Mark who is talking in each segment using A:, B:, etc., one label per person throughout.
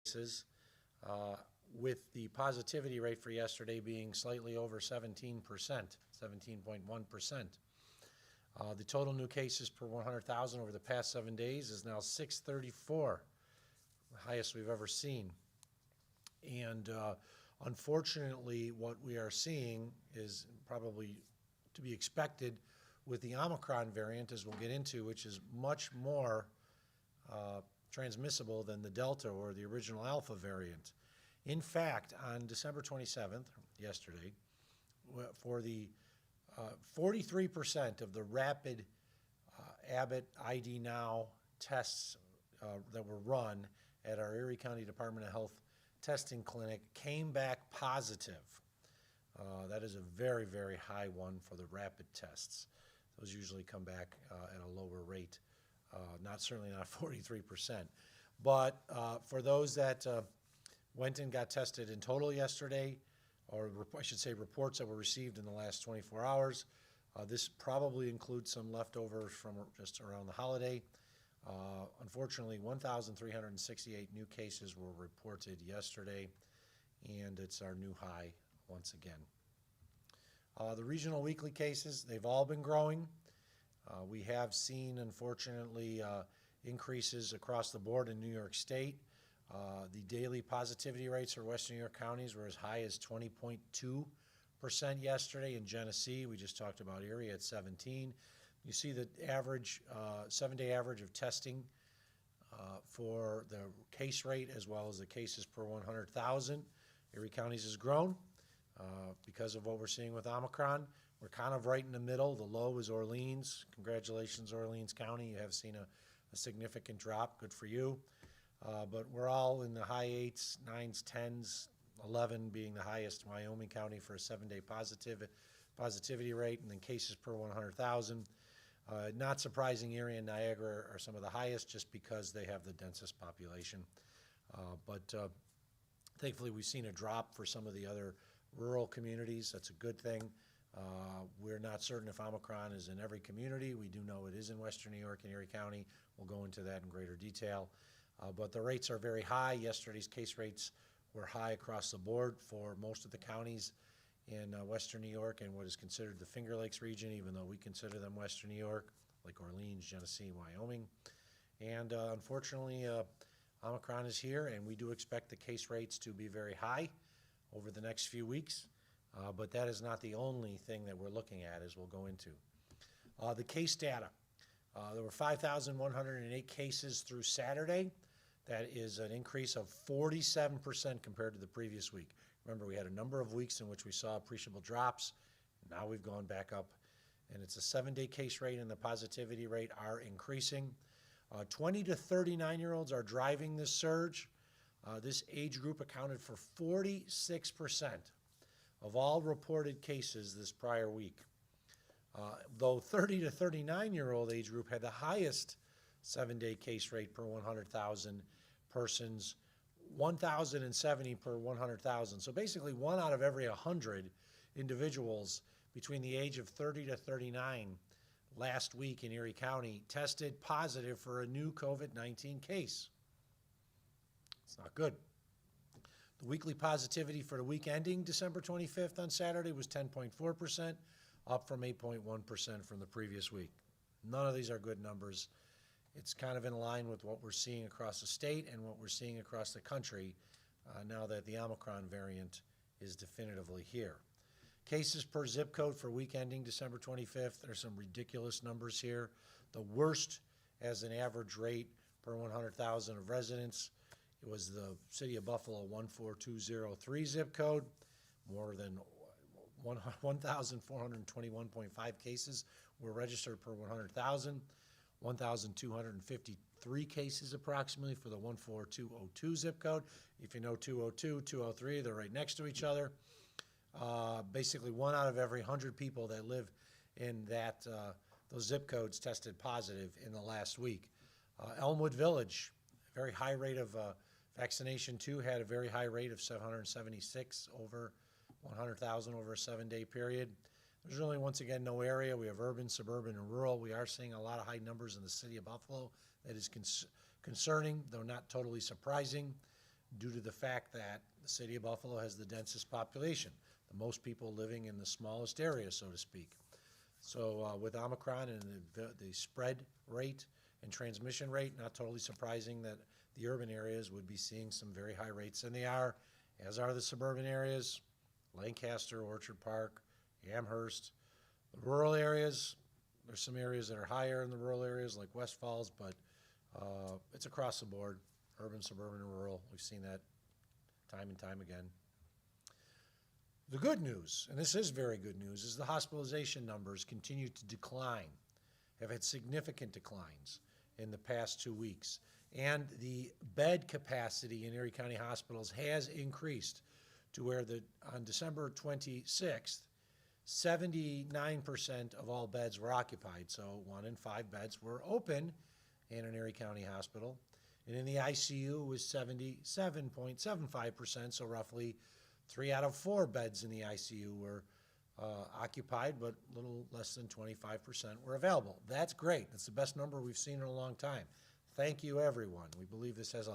A: cases, with the positivity rate for yesterday being slightly over 17%, 17.1%. The total new cases per 100,000 over the past 7 days is now 634, the highest we've ever seen. And unfortunately, what we are seeing is probably to be expected with the Omicron variant, as we'll get into, which is much more transmissible than the Delta or the original Alpha variant. In fact, on December 27th, yesterday, for the 43% of the rapid Abbott ID Now tests that were run at our Erie County Department of Health testing clinic came back positive. That is a very, very high one for the rapid tests. Those usually come back at a lower rate, certainly not 43%. But for those that went and got tested in total yesterday, or I should say reports that were received in the last 24 hours, this probably includes some leftovers from just around the holiday. Unfortunately, 1,368 new cases were reported yesterday, and it's our new high once again. The regional weekly cases, they've all been growing. We have seen, unfortunately, increases across the board in New York State. The daily positivity rates for Western New York counties were as high as 20.2% yesterday. In Genesee, we just talked about Erie at 17. You see the average, 7-day average of testing for the case rate as well as the cases per 100,000. Erie counties has grown because of what we're seeing with Omicron. We're kind of right in the middle. The low is Orleans. Congratulations, Orleans County. You have seen a significant drop. Good for you. But we're all in the high 8s, 9s, 10s, 11 being the highest. Wyoming County for a 7-day positivity rate, and then cases per 100,000. Not surprising, Erie and Niagara are some of the highest just because they have the densest population. But thankfully, we've seen a drop for some of the other rural communities. That's a good thing. We're not certain if Omicron is in every community. We do know it is in Western New York and Erie County. We'll go into that in greater detail. But the rates are very high. Yesterday's case rates were high across the board for most of the counties in Western New York and what is considered the Finger Lakes region, even though we consider them Western New York, like Orleans, Genesee, and Wyoming. And unfortunately, Omicron is here, and we do expect the case rates to be very high over the next few weeks. But that is not the only thing that we're looking at, as we'll go into. The case data. There were 5,108 cases through Saturday. That is an increase of 47% compared to the previous week. Remember, we had a number of weeks in which we saw appreciable drops. Now we've gone back up, and it's a 7-day case rate and the positivity rate are increasing. 20 to 39-year-olds are driving this surge. This age group accounted for 46% of all reported cases this prior week. Though 30 to 39-year-old age group had the highest 7-day case rate per 100,000 persons, 1,070 per 100,000. So basically 1 out of every 100 individuals between the age of 30 to 39 last week in Erie County tested positive for a new COVID-19 case. It's not good. The weekly positivity for the week ending December 25th on Saturday was 10.4%, up from 8.1% from the previous week. None of these are good numbers. It's kind of in line with what we're seeing across the state and what we're seeing across the country now that the Omicron variant is definitively here. Cases per zip code for week ending December 25th, there's some ridiculous numbers here. The worst as an average rate per 100,000 of residents, it was the city of Buffalo 14203 zip code, more than 1,421.5 cases were registered per 100,000. 1,253 cases approximately for the 14202 zip code. If you know 202, 203, they're right next to each other. Basically 1 out of every 100 people that live in that those zip codes tested positive in the last week. Elmwood Village, very high rate of vaccination too, had a very high rate of 776 over 100,000 over a 7-day period. There's really, once again, no area. We have urban, suburban, and rural. We are seeing a lot of high numbers in the city of Buffalo. That is concerning, though not totally surprising. due to the fact that the city of Buffalo has the densest population, the most people living in the smallest area, so to speak. So with Omicron and the spread rate and transmission rate, not totally surprising that the urban areas would be seeing some very high rates, and they are, as are the suburban areas, Lancaster, Orchard Park, Amherst. The rural areas, there's some areas that are higher in the rural areas like West Falls, but it's across the board, urban, suburban, and rural. We've seen that time and time again. The good news, and this is very good news, is the hospitalization numbers continue to decline, have had significant declines in the past 2 weeks. And the bed capacity in Erie County hospitals has increased to where on December 26th, 79% of all beds were occupied. So 1 in 5 beds were open in an Erie County hospital. And in the ICU was 77.75%, so roughly 3 out of 4 beds in the ICU were occupied, but a little less than 25% were available. That's great. That's the best number we've seen in a long time. Thank you, everyone. We believe this has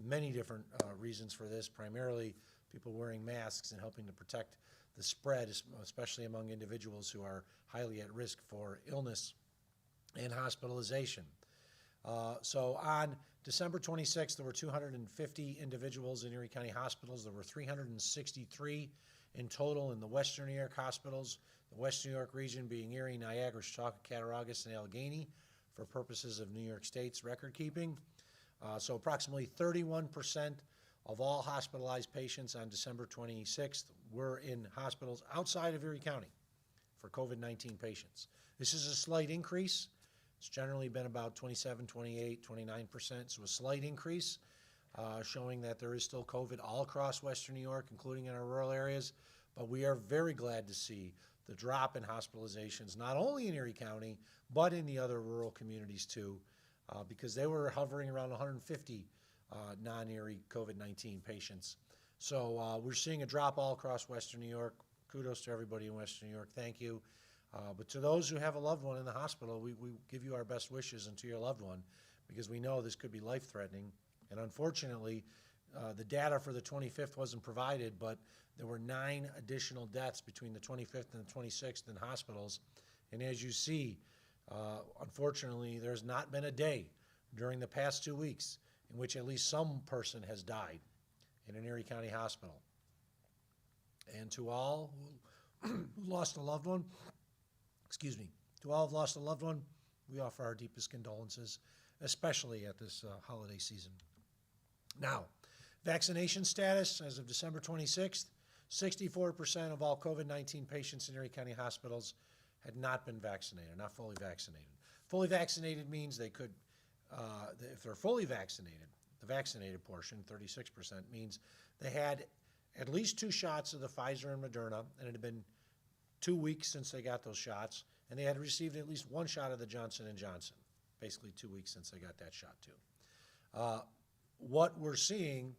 A: many different reasons for this, primarily people wearing masks and helping to protect the spread, especially among individuals who are highly at risk for illness and hospitalization. So on December 26th, there were 250 individuals in Erie County hospitals. There were 363 in total in the Western New York hospitals, the West New York region being Erie, Niagara, Chautauqua, Cattaraugus, and Allegheny for purposes of New York State's record keeping. So approximately 31% of all hospitalized patients on December 26th were in hospitals outside of Erie County for COVID-19 patients. This is a slight increase. It's generally been about 27, 28, 29%, so a slight increase, showing that there is still COVID all across Western New York, including in our rural areas. But we are very glad to see the drop in hospitalizations, not only in Erie County, but in the other rural communities too, because they were hovering around 150 non-Erie COVID-19 patients. So we're seeing a drop all across Western New York. Kudos to everybody in Western New York. Thank you. But to those who have a loved one in the hospital, we give you our best wishes, and to your loved one, because we know this could be life-threatening. And unfortunately, the data for the 25th wasn't provided, but there were 9 additional deaths between the 25th and the 26th in hospitals. And as you see, unfortunately, there's not been a day during the past 2 weeks in which at least some person has died in an Erie County hospital. And to all who lost a loved one, to all who have lost a loved one, we offer our deepest condolences, especially at this holiday season. Now, vaccination status as of December 26th, 64% of all COVID-19 patients in Erie County hospitals had not been vaccinated, not fully vaccinated. Fully vaccinated means they could, if they're fully vaccinated, the vaccinated portion, 36%, means they had at least 2 shots of the Pfizer and Moderna, and it had been 2 weeks since they got those shots, and they had received at least 1 shot of the Johnson & Johnson, basically 2 weeks since they got that shot too. What we're seeing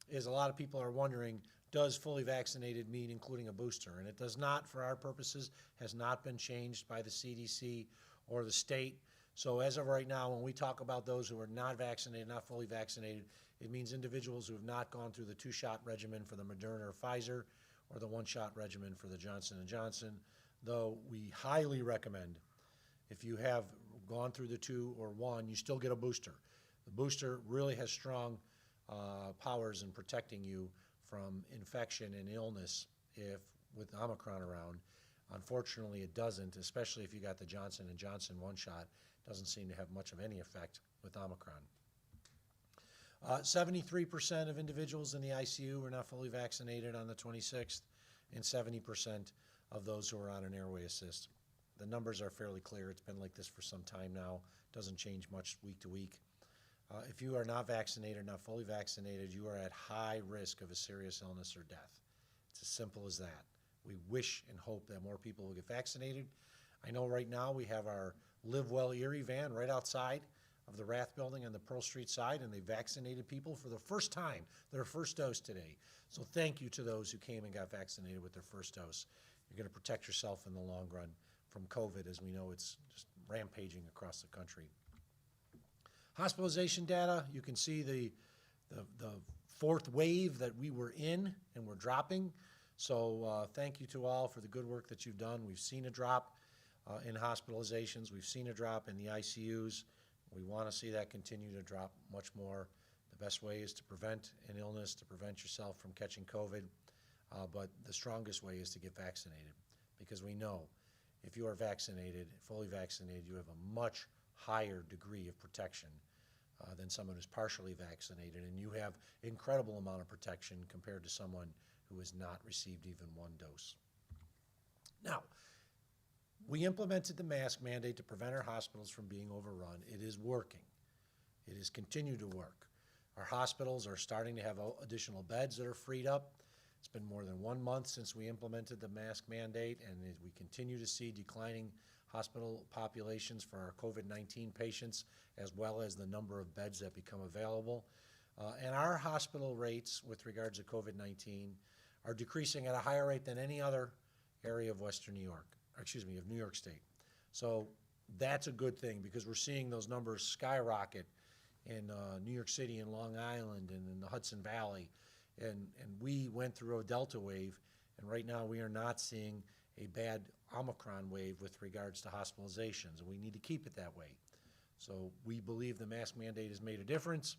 A: is a lot of people are wondering, does fully vaccinated mean including a booster? And it does not, for our purposes, has not been changed by the CDC or the state. So as of right now, when we talk about those who are not vaccinated, not fully vaccinated, it means individuals who have not gone through the 2-shot regimen for the Moderna or Pfizer, or the 1-shot regimen for the Johnson & Johnson, though we highly recommend, if you have gone through the 2 or 1, you still get a booster. The booster really has strong powers in protecting you from infection and illness with Omicron around. Unfortunately, it doesn't, especially if you got the Johnson & Johnson 1-shot. It doesn't seem to have much of any effect with Omicron. 73% of individuals in the ICU were not fully vaccinated on the 26th, and 70% of those who are on an airway assist. The numbers are fairly clear. It's been like this for some time now. Doesn't change much week to week. If you are not vaccinated, not fully vaccinated, you are at high risk of a serious illness or death. It's as simple as that. We wish and hope that more people will get vaccinated. I know right now we have our Live Well Erie van right outside of the Rath Building on the Pearl Street side, and they vaccinated people for the first time, their first dose today. So thank you to those who came and got vaccinated with their first dose. You're going to protect yourself in the long run from COVID, as we know it's just rampaging across the country. Hospitalization data, you can see the fourth wave that we were in and we're dropping. So thank you to all for the good work that you've done. We've seen a drop in hospitalizations. We've seen a drop in the ICUs. We want to see that continue to drop much more. The best way is to prevent an illness, to prevent yourself from catching COVID. But the strongest way is to get vaccinated, because we know if you are vaccinated, fully vaccinated, you have a much higher degree of protection than someone who's partially vaccinated, and you have incredible amount of protection compared to someone who has not received even one dose. Now, we implemented the mask mandate to prevent our hospitals from being overrun. It is working. It has continued to work. Our hospitals are starting to have additional beds that are freed up. It's been more than 1 month since we implemented the mask mandate, and we continue to see declining hospital populations for our COVID-19 patients, as well as the number of beds that become available. And our hospital rates with regards to COVID-19 are decreasing at a higher rate than any other area of Western New York, of New York State. So that's a good thing, because we're seeing those numbers skyrocket in New York City and Long Island and in the Hudson Valley. And we went through a Delta wave, and right now we are not seeing a bad Omicron wave with regards to hospitalizations, and we need to keep it that way. So we believe the mask mandate has made a difference.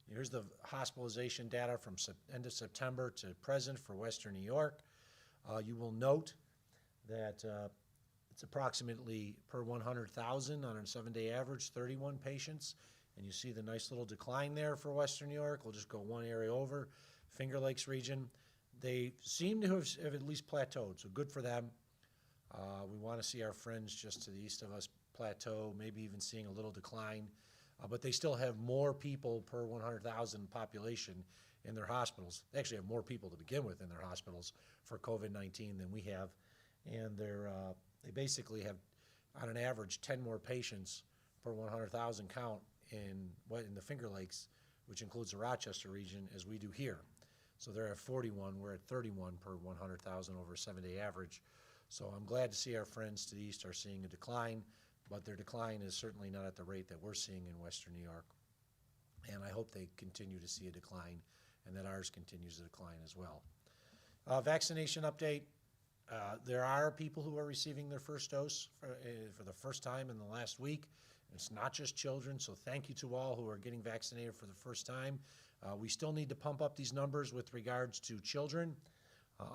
A: Here's the hospitalization data from end of September to present for Western New York. You will note that it's approximately per 100,000 on a 7-day average, 31 patients. And you see the nice little decline there for Western New York. We'll just go one area over, Finger Lakes region. They seem to have at least plateaued, so good for them. We want to see our friends just to the east of us plateau, maybe even seeing a little decline. But they still have more people per 100,000 population in their hospitals. They actually have more people to begin with in their hospitals for COVID-19 than we have. And they basically have, on an average, 10 more patients per 100,000 count in the Finger Lakes, which includes the Rochester region, as we do here. So they're at 41, we're at 31 per 100,000 over a 7-day average. So I'm glad to see our friends to the east are seeing a decline, but their decline is certainly not at the rate that we're seeing in Western New York. And I hope they continue to see a decline and that ours continues to decline as well. Vaccination update. There are people who are receiving their first dose for the first time in the last week. It's not just children, so thank you to all who are getting vaccinated for the first time. We still need to pump up these numbers with regards to children.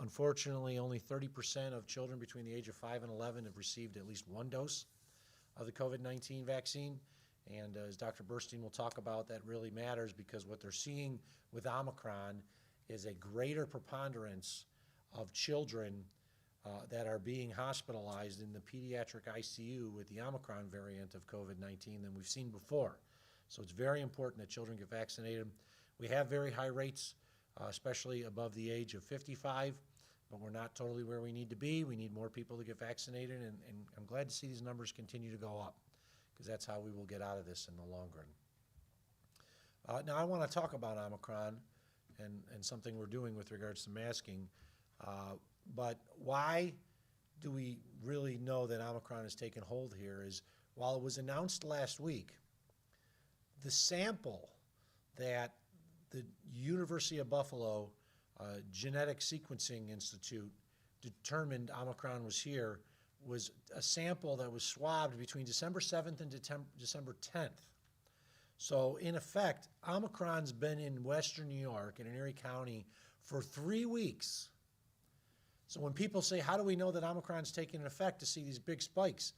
A: Unfortunately, only 30% of children between the age of 5 and 11 have received at least one dose of the COVID-19 vaccine. And as Dr. Burstein will talk about, that really matters, because what they're seeing with Omicron is a greater preponderance of children that are being hospitalized in the pediatric ICU with the Omicron variant of COVID-19 than we've seen before. So it's very important that children get vaccinated. We have very high rates, especially above the age of 55, but we're not totally where we need to be. We need more people to get vaccinated, and I'm glad to see these numbers continue to go up, because that's how we will get out of this in the long run. Now I want to talk about Omicron and something we're doing with regards to masking. But why do we really know that Omicron has taken hold here is, while it was announced last week, the sample that the University of Buffalo Genetic Sequencing Institute determined Omicron was here was a sample that was swabbed between December 7th and December 10th. So in effect, Omicron's been in Western New York and in Erie County for 3 weeks. So when people say, how do we know that Omicron's taking an effect to see these big spikes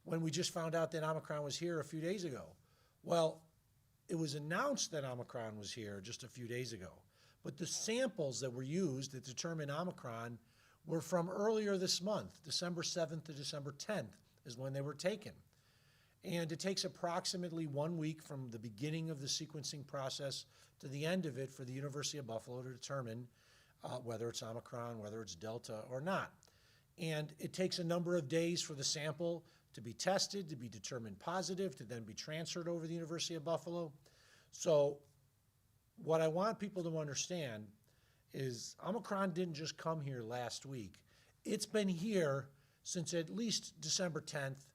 A: when we just found out that Omicron was here a few days ago? Well, it was announced that Omicron was here just a few days ago, but the samples that were used that determined Omicron were from earlier this month. December 7th to December 10th is when they were taken. And it takes approximately 1 week from the beginning of the sequencing process to the end of it for the University of Buffalo to determine whether it's Omicron, whether it's Delta or not. And it takes a number of days for the sample to be tested, to be determined positive, to then be transferred over to the University of Buffalo. So what I want people to understand is Omicron didn't just come here last week. It's been here since at least December 10th,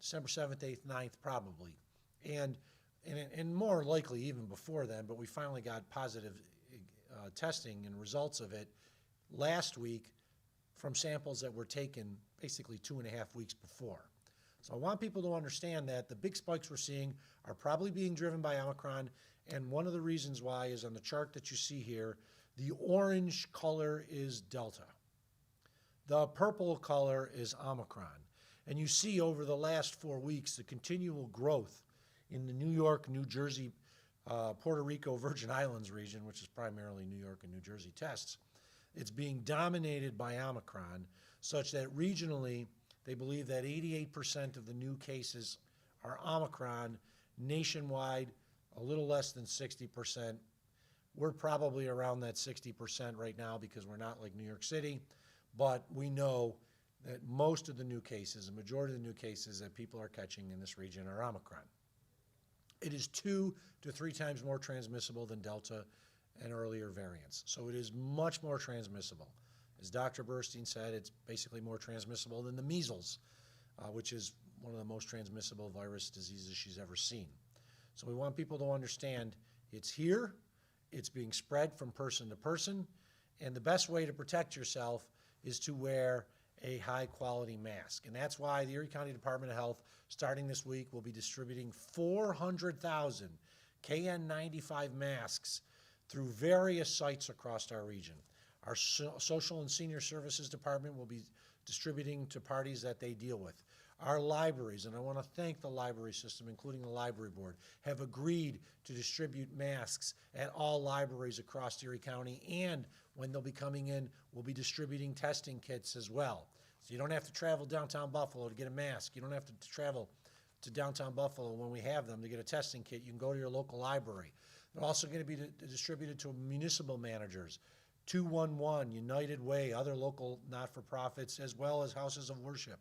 A: December 7th, 8th, 9th, probably. And more likely even before then, but we finally got positive testing and results of it last week from samples that were taken basically 2.5 weeks before. So I want people to understand that the big spikes we're seeing are probably being driven by Omicron, and one of the reasons why is on the chart that you see here, the orange color is Delta. The purple color is Omicron. And you see over the last 4 weeks the continual growth in the New York, New Jersey, Puerto Rico, Virgin Islands region, which is primarily New York and New Jersey tests. It's being dominated by Omicron, such that regionally, they believe that 88% of the new cases are Omicron. Nationwide, a little less than 60%. We're probably around that 60% right now because we're not like New York City, but we know that most of the new cases, the majority of the new cases that people are catching in this region are Omicron. It is 2 to 3 times more transmissible than Delta and earlier variants. So it is much more transmissible. As Dr. Burstein said, it's basically more transmissible than the measles, which is one of the most transmissible virus diseases she's ever seen. So we want people to understand it's here, it's being spread from person to person, and the best way to protect yourself is to wear a high-quality mask. And that's why the Erie County Department of Health, starting this week, will be distributing 400,000 KN95 masks through various sites across our region. Our Social and Senior Services Department will be distributing to parties that they deal with. Our libraries, and I want to thank the library system, including the library board, have agreed to distribute masks at all libraries across Erie County, and when they'll be coming in, we'll be distributing testing kits as well. So you don't have to travel downtown Buffalo to get a mask. You don't have to travel to downtown Buffalo when we have them to get a testing kit. You can go to your local library. They're also going to be distributed to municipal managers, 211, United Way, other local not-for-profits, as well as houses of worship.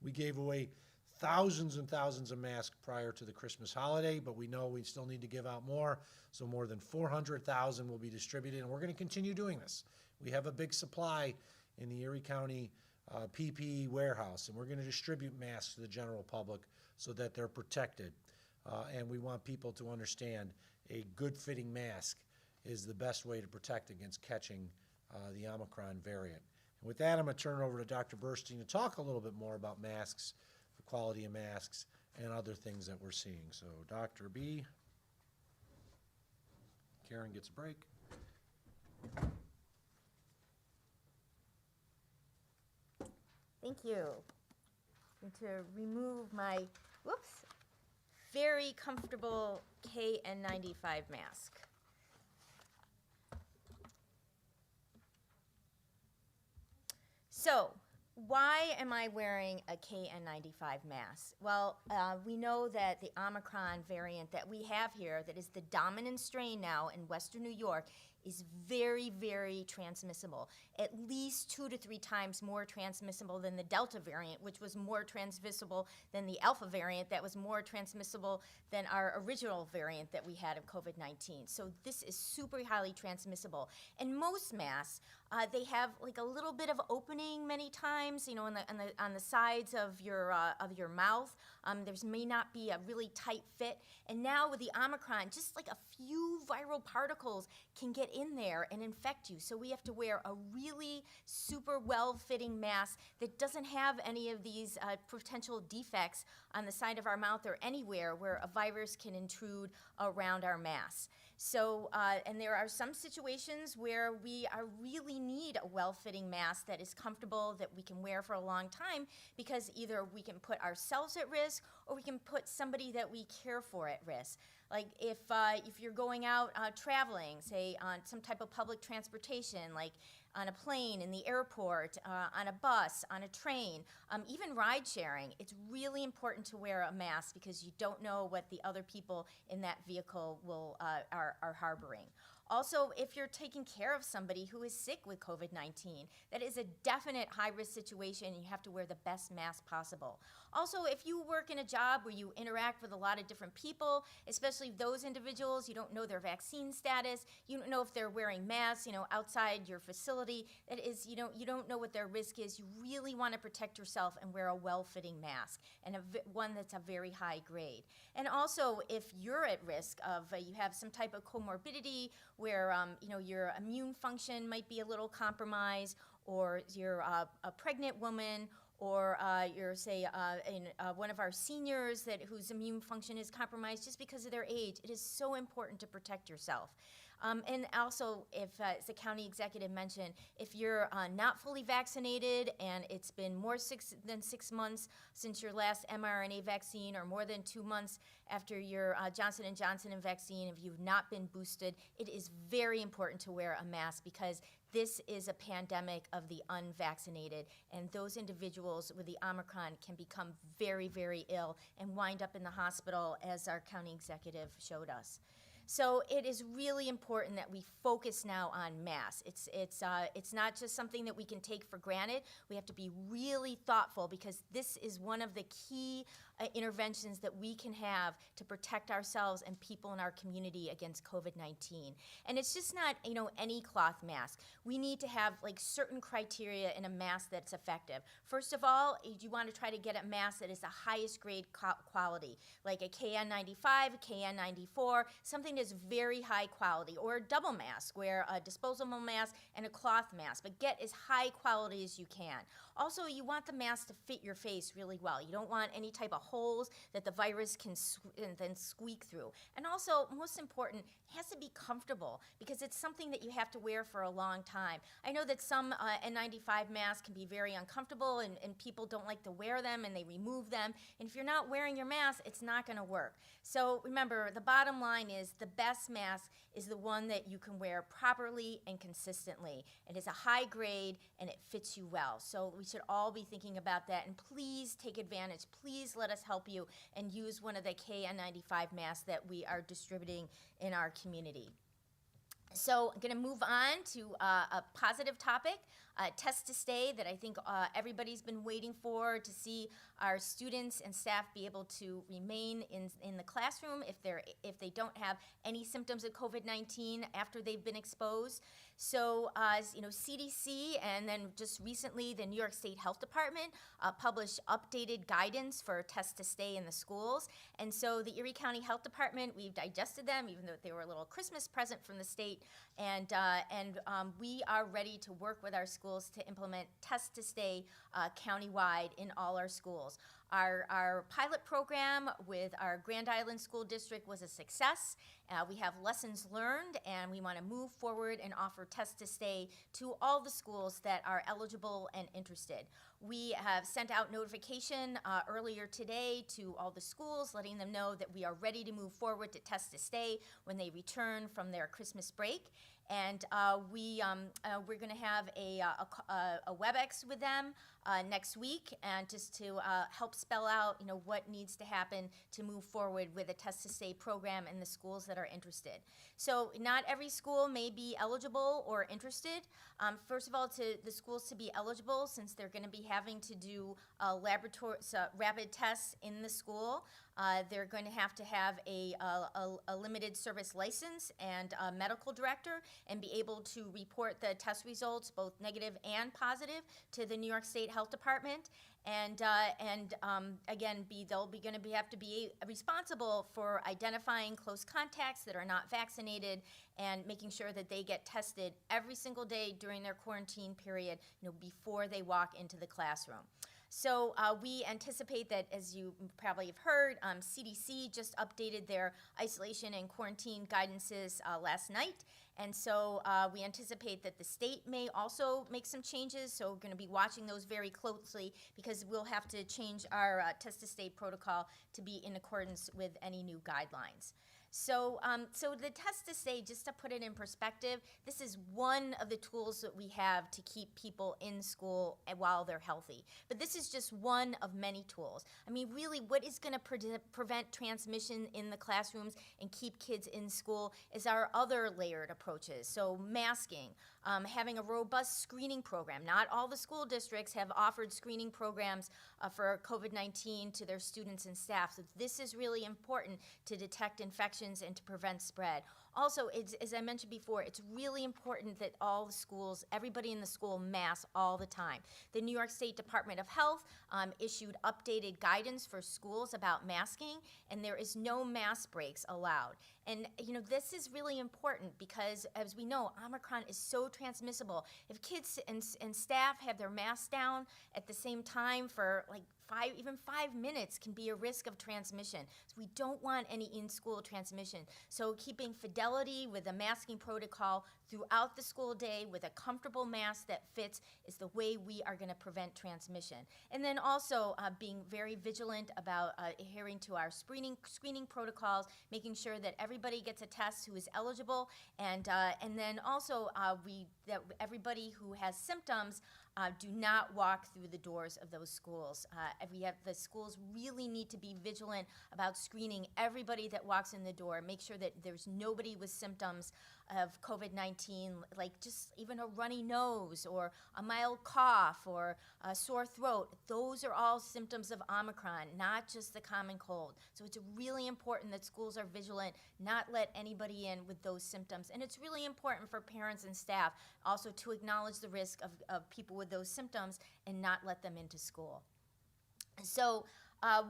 A: We gave away thousands and thousands of masks prior to the Christmas holiday, but we know we still need to give out more, so more than 400,000 will be distributed, and we're going to continue doing this. We have a big supply in the Erie County PPE warehouse, and we're going to distribute masks to the general public so that they're protected. And we want people to understand a good-fitting mask is the best way to protect against catching the Omicron variant. And with that, I'm going to turn it over to Dr. Burstein to talk a little bit more about masks, the quality of masks, and other things that we're seeing. So, Dr. B. Karen gets a break.
B: Thank you. I'm going to remove my, very comfortable KN95 mask. So, why am I wearing a KN95 mask? Well, we know that the Omicron variant that we have here, that is the dominant strain now in Western New York, is very, very transmissible. At least 2 to 3 times more transmissible than the Delta variant, which was more transmissible than the Alpha variant, that was more transmissible than our original variant that we had of COVID-19. So this is super highly transmissible. And most masks, they have like a little bit of opening many times, you know, on the sides of your mouth. There's may not be a really tight fit. And now with the Omicron, just like a few viral particles can get in there and infect you. So we have to wear a really super well-fitting mask that doesn't have any of these potential defects on the side of our mouth or anywhere where a virus can intrude around our mask. So, and there are some situations where we really need a well-fitting mask that is comfortable, that we can wear for a long time, because either we can put ourselves at risk or we can put somebody that we care for at risk. Like if you're going out traveling, say on some type of public transportation, like on a plane, in the airport, on a bus, on a train, even ride sharing, it's really important to wear a mask because you don't know what the other people in that vehicle are harboring. Also, if you're taking care of somebody who is sick with COVID-19, that is a definite high-risk situation, and you have to wear the best mask possible. Also, if you work in a job where you interact with a lot of different people, especially those individuals, you don't know their vaccine status, you don't know if they're wearing masks, you know, outside your facility, that is, you don't know what their risk is. You really want to protect yourself and wear a well-fitting mask, and one that's a very high grade. And also, if you're at risk of, you have some type of comorbidity, where your immune function might be a little compromised, or you're a pregnant woman, or you're, say, one of our seniors whose immune function is compromised just because of their age. It is so important to protect yourself. And also, if, as the county executive mentioned, if you're not fully vaccinated and it's been more than 6 months since your last mRNA vaccine, or more than 2 months after your Johnson & Johnson vaccine, if you've not been boosted, it is very important to wear a mask, because this is a pandemic of the unvaccinated, and those individuals with the Omicron can become very, very ill and wind up in the hospital, as our county executive showed us. So it is really important that we focus now on masks. It's not just something that we can take for granted. We have to be really thoughtful, because this is one of the key interventions that we can have to protect ourselves and people in our community against COVID-19. And it's just not, any cloth mask. We need to have certain criteria in a mask that's effective. First of all, you want to try to get a mask that is the highest grade quality, like a KN95, a KN94, something that's very high quality, or a double mask, where a disposable mask and a cloth mask, but get as high quality as you can. Also, you want the mask to fit your face really well. You don't want any type of holes that the virus can then squeak through. And also, most important, it has to be comfortable, because it's something that you have to wear for a long time. I know that some N95 masks can be very uncomfortable, and people don't like to wear them, and they remove them. And if you're not wearing your mask, it's not going to work. So remember, the bottom line is the best mask is the one that you can wear properly and consistently. It is a high grade, and it fits you well. So we should all be thinking about that, and please take advantage. Please let us help you and use one of the KN95 masks that we are distributing in our community. So I'm going to move on to a positive topic, Test to Stay, that I think everybody's been waiting for, to see our students and staff be able to remain in the classroom if they don't have any symptoms of COVID-19 after they've been exposed. So, CDC, and then just recently the New York State Health Department published updated guidance for Test to Stay in the schools. And so the Erie County Health Department, we've digested them, even though they were a little Christmas present from the state, and we are ready to work with our schools to implement Test to Stay countywide in all our schools. Our pilot program with our Grand Island School District was a success. We have lessons learned, and we want to move forward and offer Test to Stay to all the schools that are eligible and interested. We have sent out notification earlier today to all the schools, letting them know that we are ready to move forward to Test to Stay when they return from their Christmas break. And we're going to have a WebEx with them next week, and just to help spell out, what needs to happen to move forward with a Test to Stay program in the schools that are interested. So not every school may be eligible or interested. First of all, to the schools to be eligible, since they're going to be having to do rapid tests in the school, they're going to have a limited service license and a medical director, and be able to report the test results, both negative and positive, to the New York State Health Department. And again, they'll have to be responsible for identifying close contacts that are not vaccinated, and making sure that they get tested every single day during their quarantine period, before they walk into the classroom. So we anticipate that, as you probably have heard, CDC just updated their isolation and quarantine guidances last night. And so we anticipate that the state may also make some changes. So we're going to be watching those very closely, because we'll have to change our Test to Stay protocol to be in accordance with any new guidelines. So the Test to Stay, just to put it in perspective, this is one of the tools that we have to keep people in school while they're healthy. But this is just one of many tools. I mean, really, what is going to prevent transmission in the classrooms and keep kids in school is our other layered approaches. So masking, having a robust screening program. Not all the school districts have offered screening programs for COVID-19 to their students and staff. So this is really important to detect infections and to prevent spread. Also, as I mentioned before, it's really important that all the schools, everybody in the school, mask all the time. The New York State Department of Health issued updated guidance for schools about masking, and there is no mask breaks allowed. And this is really important because, as we know, Omicron is so transmissible. If kids and staff have their masks down at the same time for like 5 minutes can be a risk of transmission. So we don't want any in-school transmission. So keeping fidelity with the masking protocol throughout the school day with a comfortable mask that fits is the way we are going to prevent transmission. And then also being very vigilant about adhering to our screening protocols, making sure that everybody gets a test who is eligible, and then also that everybody who has symptoms do not walk through the doors of those schools. The schools really need to be vigilant about screening everybody that walks in the door. Make sure that there's nobody with symptoms of COVID-19, like just even a runny nose or a mild cough or a sore throat. Those are all symptoms of Omicron, not just the common cold. So it's really important that schools are vigilant, not let anybody in with those symptoms. And it's really important for parents and staff also to acknowledge the risk of people with those symptoms and not let them into school. So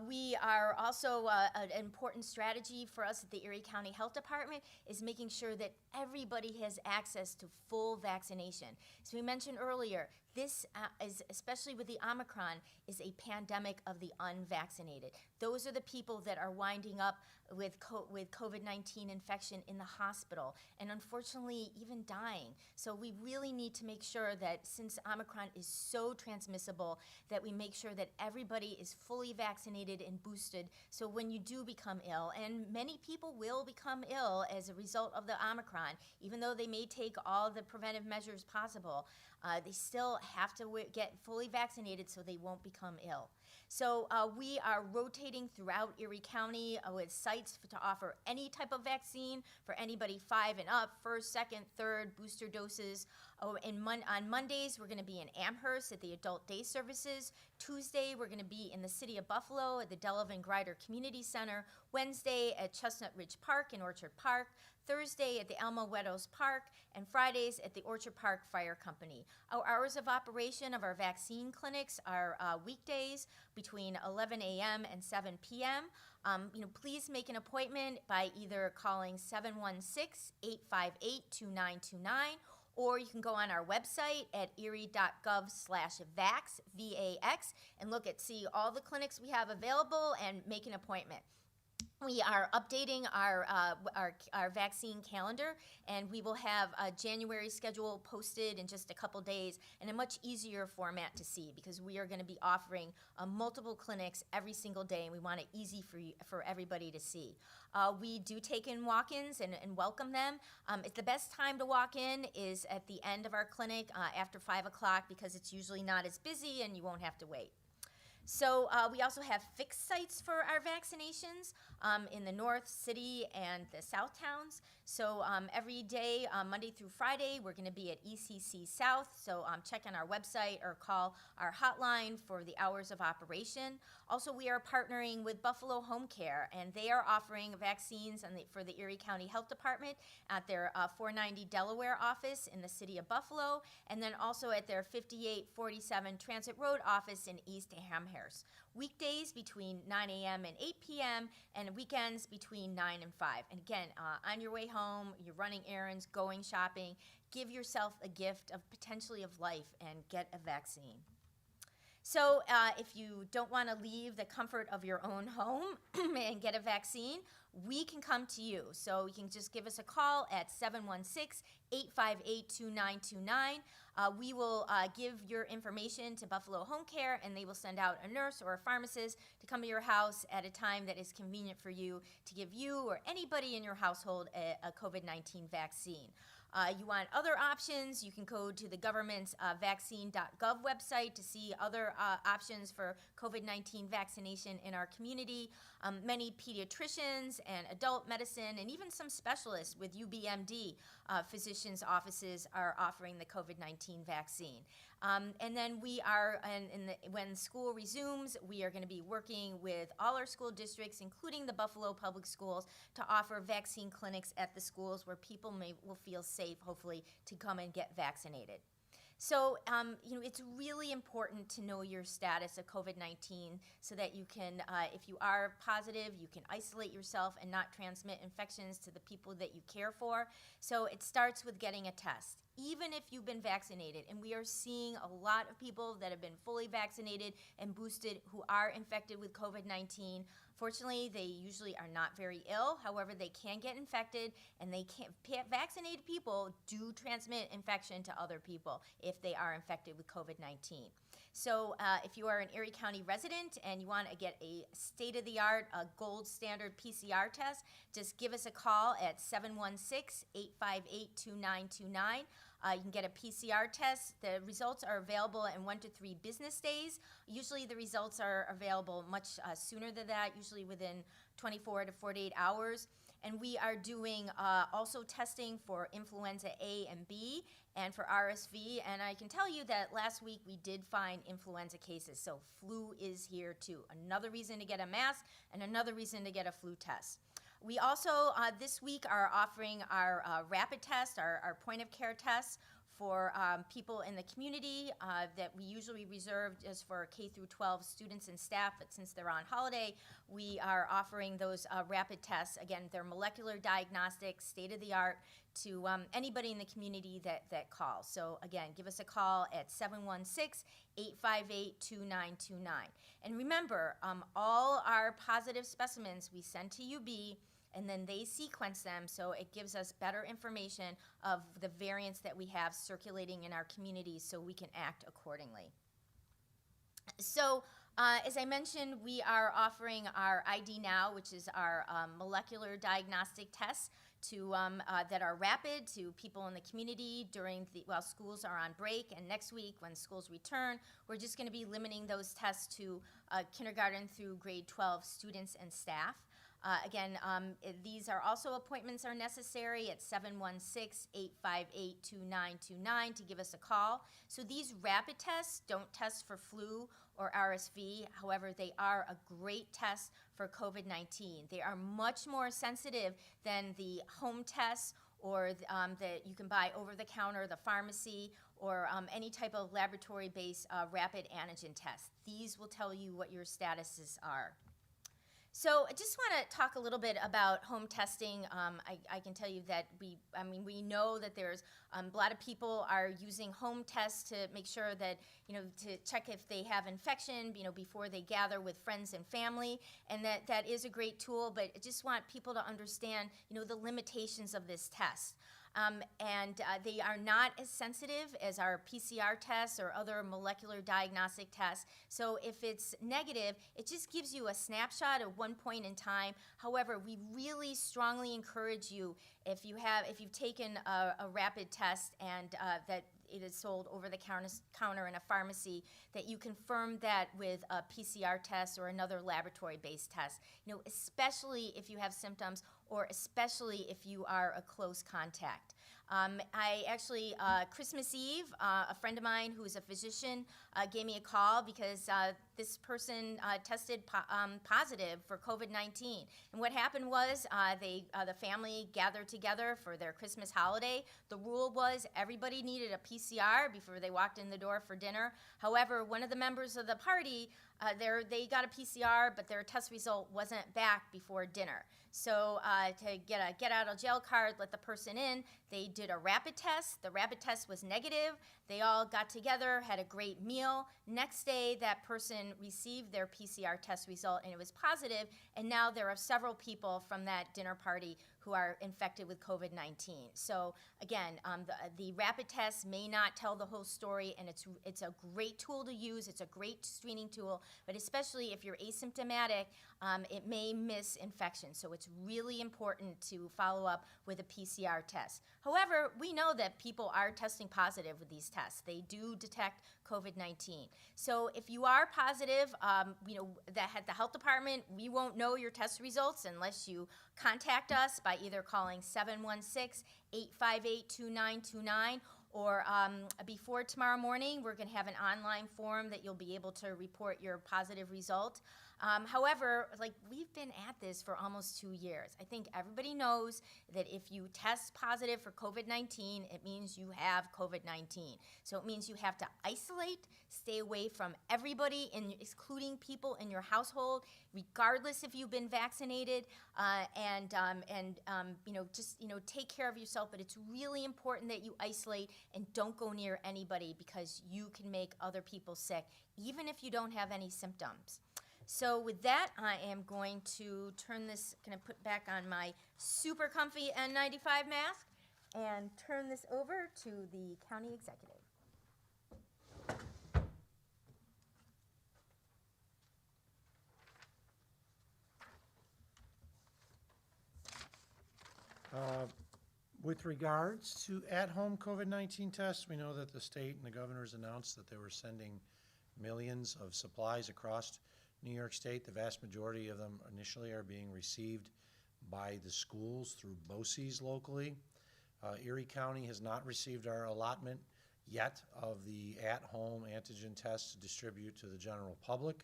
B: we are also, an important strategy for us at the Erie County Health Department is making sure that everybody has access to full vaccination. As we mentioned earlier, this is, especially with the Omicron, is a pandemic of the unvaccinated. Those are the people that are winding up with COVID-19 infection in the hospital and unfortunately even dying. So we really need to make sure that since Omicron is so transmissible, that we make sure that everybody is fully vaccinated and boosted. So when you do become ill, and many people will become ill as a result of the Omicron, even though they may take all the preventive measures possible, they still have to get fully vaccinated so they won't become ill. So we are rotating throughout Erie County with sites to offer any type of vaccine for anybody 5 and up, first, second, third booster doses. On Mondays, we're going to be in Amherst at the Adult Day Services. Tuesday, we're going to be in the city of Buffalo at the Delavan Grider Community Center. Wednesday at Chestnut Ridge Park in Orchard Park. Thursday at the Alma Meadows Park, and Fridays at the Orchard Park Fire Company. Our hours of operation of our vaccine clinics are weekdays between 11 a.m. and 7 p.m. Please make an appointment by either calling 716-858-2929, or you can go on our website at erie.gov/vax, V-A-X, and see all the clinics we have available and make an appointment. We are updating our vaccine calendar, and we will have a January schedule posted in just a couple days in a much easier format to see, because we are going to be offering multiple clinics every single day, and we want it easy for everybody to see. We do take in walk-ins and welcome them. It's the best time to walk in is at the end of our clinic after 5 o'clock, because it's usually not as busy and you won't have to wait. So we also have fixed sites for our vaccinations in the North City and the South towns. So every day, Monday through Friday, we're going to be at ECC South. So check on our website or call our hotline for the hours of operation. Also, we are partnering with Buffalo Home Care, and they are offering vaccines for the Erie County Health Department at their 490 Delaware office in the city of Buffalo, and then also at their 5847 Transit Road office in East Amherst. Weekdays between 9 a.m. and 8 p.m., and weekends between 9 and 5. And again, on your way home, you're running errands, going shopping, give yourself a gift of potentially of life and get a vaccine. So if you don't want to leave the comfort of your own home and get a vaccine, we can come to you. So you can just give us a call at 716-858-2929. We will give your information to Buffalo Home Care, and they will send out a nurse or a pharmacist to come to your house at a time that is convenient for you to give you or anybody in your household a COVID-19 vaccine. You want other options, you can go to the government's vaccine.gov website to see other options for COVID-19 vaccination in our community. Many pediatricians and adult medicine and even some specialists with UBMD physicians' offices are offering the COVID-19 vaccine. And then we are, when school resumes, we are going to be working with all our school districts, including the Buffalo Public Schools, to offer vaccine clinics at the schools where people will feel safe, hopefully, to come and get vaccinated. So, it's really important to know your status of COVID-19 so that you can, if you are positive, you can isolate yourself and not transmit infections to the people that you care for. So it starts with getting a test. Even if you've been vaccinated, and we are seeing a lot of people that have been fully vaccinated and boosted who are infected with COVID-19. Fortunately, they usually are not very ill. However, they can get infected, and vaccinated people do transmit infection to other people if they are infected with COVID-19. So if you are an Erie County resident and you want to get a state-of-the-art, gold standard PCR test, just give us a call at 716-858-2929. You can get a PCR test. The results are available in 1 to 3 business days. Usually the results are available much sooner than that, usually within 24 to 48 hours. And we are doing also testing for influenza A and B and for RSV. And I can tell you that last week we did find influenza cases. So flu is here too. Another reason to get a mask and another reason to get a flu test. We also, this week, are offering our rapid test, our point-of-care tests for people in the community that we usually reserve just for K through 12 students and staff, but since they're on holiday, we are offering those rapid tests. Again, they're molecular diagnostics, state-of-the-art, to anybody in the community that calls. So again, give us a call at 716-858-2929. And remember, all our positive specimens we send to UB, and then they sequence them, so it gives us better information of the variants that we have circulating in our communities so we can act accordingly. So as I mentioned, we are offering our ID Now, which is our molecular diagnostic tests to that are rapid to people in the community while schools are on break. And next week, when schools return, we're just going to be limiting those tests to kindergarten through grade 12 students and staff. Again, these are also appointments are necessary at 716-858-2929 to give us a call. So these rapid tests don't test for flu or RSV. However, they are a great test for COVID-19. They are much more sensitive than the home tests or that you can buy over the counter, the pharmacy, or any type of laboratory-based rapid antigen test. These will tell you what your statuses are. So I just want to talk a little bit about home testing. I can tell you that we know that there's a lot of people are using home tests to make sure that, to check if they have infection, before they gather with friends and family, and that is a great tool, but I just want people to understand, the limitations of this test. They are not as sensitive as our PCR tests or other molecular diagnostic tests. So if it's negative, it just gives you a snapshot at one point in time. However, we really strongly encourage you, if you've taken a rapid test and that it is sold over the counter in a pharmacy, that you confirm that with a PCR test or another laboratory-based test, especially if you have symptoms or especially if you are a close contact. I actually, Christmas Eve, a friend of mine who is a physician gave me a call because this person tested positive for COVID-19. And what happened was the family gathered together for their Christmas holiday. The rule was everybody needed a PCR before they walked in the door for dinner. However, one of the members of the party, they got a PCR, but their test result wasn't back before dinner. So to get a get-out-of-jail card, let the person in, they did a rapid test. The rapid test was negative. They all got together, had a great meal. Next day, that person received their PCR test result, and it was positive. And now there are several people from that dinner party who are infected with COVID-19. So again, the rapid test may not tell the whole story, and it's a great tool to use. It's a great screening tool, but especially if you're asymptomatic, it may miss infection. So it's really important to follow up with a PCR test. However, we know that people are testing positive with these tests. They do detect COVID-19. So if you are positive, at the health department, we won't know your test results unless you contact us by either calling 716-858-2929 or before tomorrow morning, we're going to have an online form that you'll be able to report your positive result. However, like we've been at this for almost 2 years. I think everybody knows that if you test positive for COVID-19, it means you have COVID-19. So it means you have to isolate, stay away from everybody, including people in your household, regardless if you've been vaccinated, and take care of yourself. But it's really important that you isolate and don't go near anybody because you can make other people sick, even if you don't have any symptoms. So with that, I am going to put back on my super comfy N95 mask and turn this over to the county executive.
A: With regards to at-home COVID-19 tests, we know that the state and the governors announced that they were sending millions of supplies across New York State. The vast majority of them initially are being received by the schools through BOCES locally. Erie County has not received our allotment yet of the at-home antigen tests to distribute to the general public.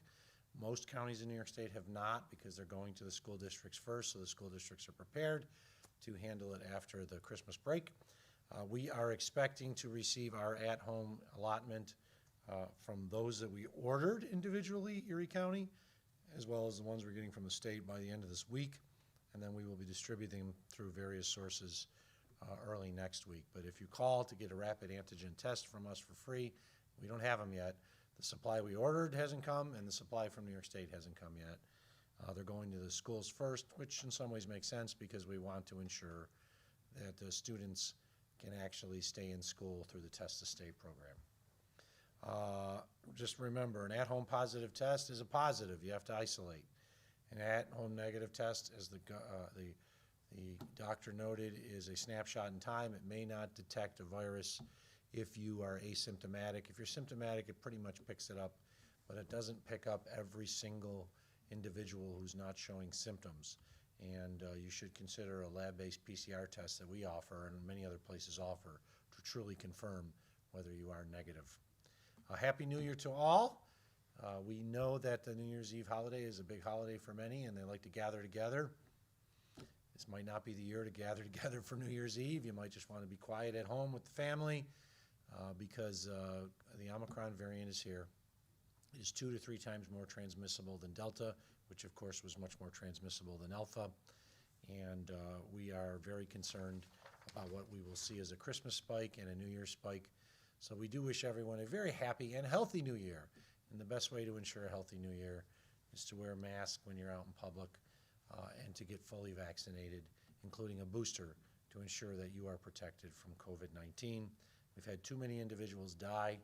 A: Most counties in New York State have not because they're going to the school districts first, so the school districts are prepared to handle it after the Christmas break. We are expecting to receive our at-home allotment from those that we ordered individually, Erie County, as well as the ones we're getting from the state by the end of this week, and then we will be distributing them through various sources early next week. But if you call to get a rapid antigen test from us for free, we don't have them yet. The supply we ordered hasn't come, and the supply from New York State hasn't come yet. They're going to the schools first, which in some ways makes sense because we want to ensure that the students can actually stay in school through the Test to Stay program. Just remember, an at-home positive test is a positive. You have to isolate. An at-home negative test, as the doctor noted, is a snapshot in time. It may not detect a virus if you are asymptomatic. If you're symptomatic, it pretty much picks it up, but it doesn't pick up every single individual who's not showing symptoms. And you should consider a lab-based PCR test that we offer and many other places offer to truly confirm whether you are negative. Happy New Year to all. We know that the New Year's Eve holiday is a big holiday for many, and they like to gather together. This might not be the year to gather together for New Year's Eve. You might just want to be quiet at home with the family because the Omicron variant is here. It is 2 to 3 times more transmissible than Delta, which of course was much more transmissible than Alpha. And we are very concerned about what we will see as a Christmas spike and a New Year's spike. So we do wish everyone a very happy and healthy New Year. And the best way to ensure a healthy New Year is to wear a mask when you're out in public and to get fully vaccinated, including a booster, to ensure that you are protected from COVID-19. We've had too many individuals die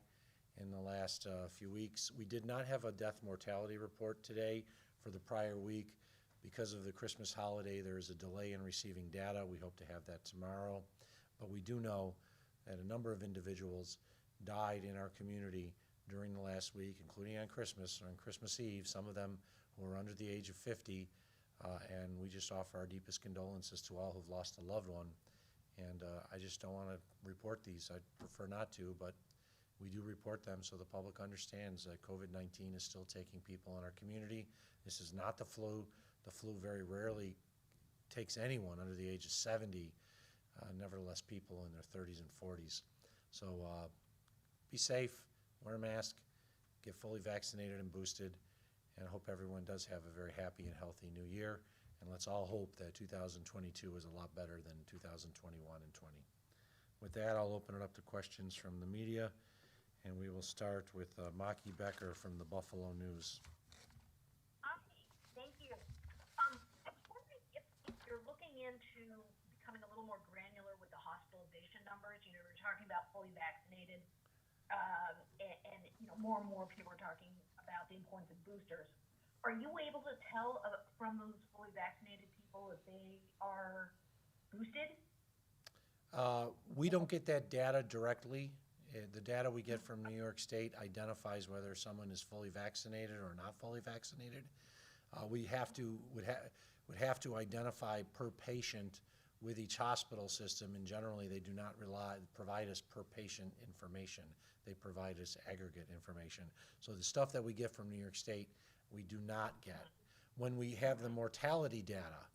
A: in the last few weeks. We did not have a death mortality report today for the prior week. Because of the Christmas holiday, there is a delay in receiving data. We hope to have that tomorrow. But we do know that a number of individuals died in our community during the last week, including on Christmas, on Christmas Eve, some of them who are under the age of 50. And we just offer our deepest condolences to all who've lost a loved one. And I just don't want to report these. I'd prefer not to, but we do report them so the public understands that COVID-19 is still taking people in our community. This is not the flu. The flu very rarely takes anyone under the age of 70, nevertheless people in their 30s and 40s. So be safe, wear a mask, get fully vaccinated and boosted, and I hope everyone does have a very happy and healthy new year. And let's all hope that 2022 is a lot better than 2021 and 20. With that, I'll open it up to questions from the media, and we will start with Maki Becker from the Buffalo News.
C: Thank you. I was wondering if you're looking into becoming a little more granular with the hospitalization numbers. You know, we're talking about fully vaccinated, and more and more people are talking about the importance of boosters. Are you able to tell from those fully vaccinated people if they are boosted?
A: We don't get that data directly. The data we get from New York State identifies whether someone is fully vaccinated or not fully vaccinated. would have to identify per patient with each hospital system, and generally they do not provide us per patient information. They provide us aggregate information. So the stuff that we get from New York State, we do not get. When we have the mortality data,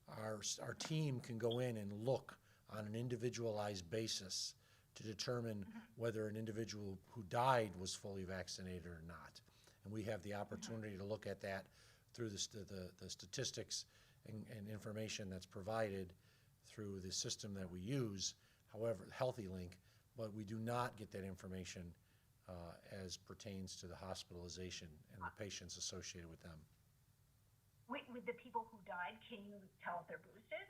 A: our team can go in and look on an individualized basis to determine whether an individual who died was fully vaccinated or not. And we have the opportunity to look at that through the statistics and information that's provided through the system that we use, however, Healthy Link, but we do not get that information as pertains to the hospitalization and the patients associated with them.
C: With the people who died, can you tell if they're boosted?